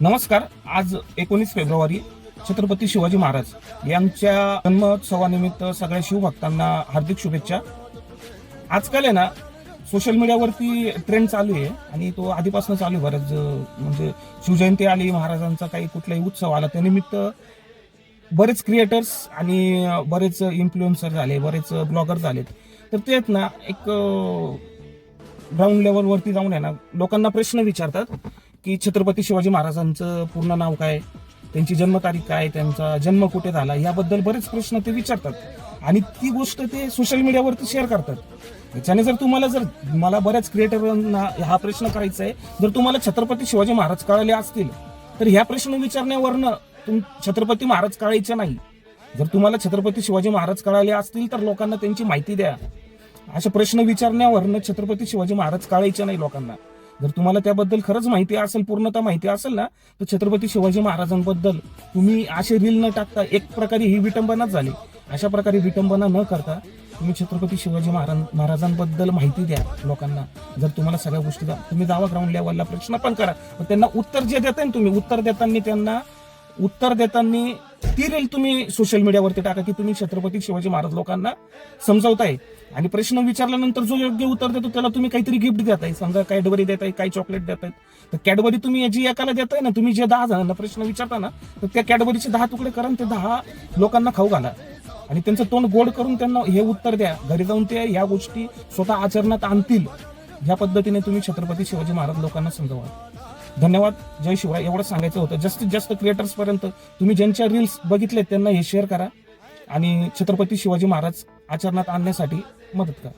नमस्कार. आज 19 फेब्रुवारी छत्रपती शिवाजी महाराज यांच्या जन्मोत्सवानिमित्त सगळ्या शिवभक्तांना हार्दिक शुभेच्छा. आजकाल आहे ना सोशल मीडियावरती ट्रेंड चालू आहे आणि तो आधीपासून चालू आहे. बरंच म्हणजे शिवजयंती आली, महाराजांचा काही कुठलाही उत्सव आला त्यानिमित्त बरेच क्रिएटर्स आणि बरेच इन्फ्लुएन्सर झाले, बरेच ब्लॉगर झालेत. तर ते आहेत ना एक ग्राउंड लेवलवरती जाऊन आहे ना लोकांना प्रश्न विचारतात की छत्रपती शिवाजी महाराजांचं पूर्ण नाव काय, त्यांची जन्मतारीख काय, त्यांचा जन्म कुठे झाला, याबद्दल बरेच प्रश्न ते विचारतात आणि ती गोष्ट ते सोशल मीडियावरती शेअर करतात. त्याच्याने जर तुम्हाला मला बऱ्याच क्रिएटरांना हा प्रश्न करायचा आहे, जर तुम्हाला छत्रपती शिवाजी महाराज कळाले असतील तर ह्या प्रश्न विचारण्यावरनं छत्रपती महाराज कळायचे नाही. जर तुम्हाला छत्रपती शिवाजी महाराज कळाले असतील तर लोकांना त्यांची माहिती द्या. असे प्रश्न विचारण्यावरनं छत्रपती शिवाजी महाराज कळायचे नाही लोकांना. जर तुम्हाला त्याबद्दल खरंच माहिती असेल, पूर्णतः माहिती असेल ना, तर छत्रपती शिवाजी महाराजांबद्दल तुम्ही असे रील न टाकता, एक प्रकारे ही विटंबनाच झाली, अशा प्रकारे विटंबना न करता तुम्ही छत्रपती शिवाजी महाराजांबद्दल माहिती द्या लोकांना. जर तुम्हाला सगळ्या गोष्टी तुम्ही जावा ग्राउंड लेवलला, प्रश्न पण करा, त्यांना उत्तर जे देताय ना तुम्ही, उत्तर देताना ती रील तुम्ही सोशल मीडियावरती टाका की तुम्ही छत्रपती शिवाजी महाराज लोकांना समजावताय आणि प्रश्न विचारल्यानंतर जो योग्य उत्तर देतो त्याला तुम्ही काहीतरी गिफ्ट देताय. समजा कॅडबरी देताय, काही चॉकलेट देताय, तर कॅडबरी तुम्ही जी एकाला देताय ना, तुम्ही जे 10 जणांना प्रश्न विचारता ना, तर त्या कॅडबरीचे 10 तुकडे करा, ते 10 लोकांना खाऊ घाला आणि त्यांचं तोंड गोड करून त्यांना हे उत्तर द्या. घरी जाऊन ते ह्या गोष्टी स्वतः आचरणात आणतील. ह्या पद्धतीने तुम्ही छत्रपती शिवाजी महाराज लोकांना समजावा. धन्यवाद. जय शिवराय. एवढंच सांगायचं होतं. जास्तीत जास्त क्रिएटर्स पर्यंत तुम्ही ज्यांच्या रील्स बघितले त्यांना हे शेअर करा आणि छत्रपती शिवाजी महाराज आचरणात आणण्यासाठी मदत करा.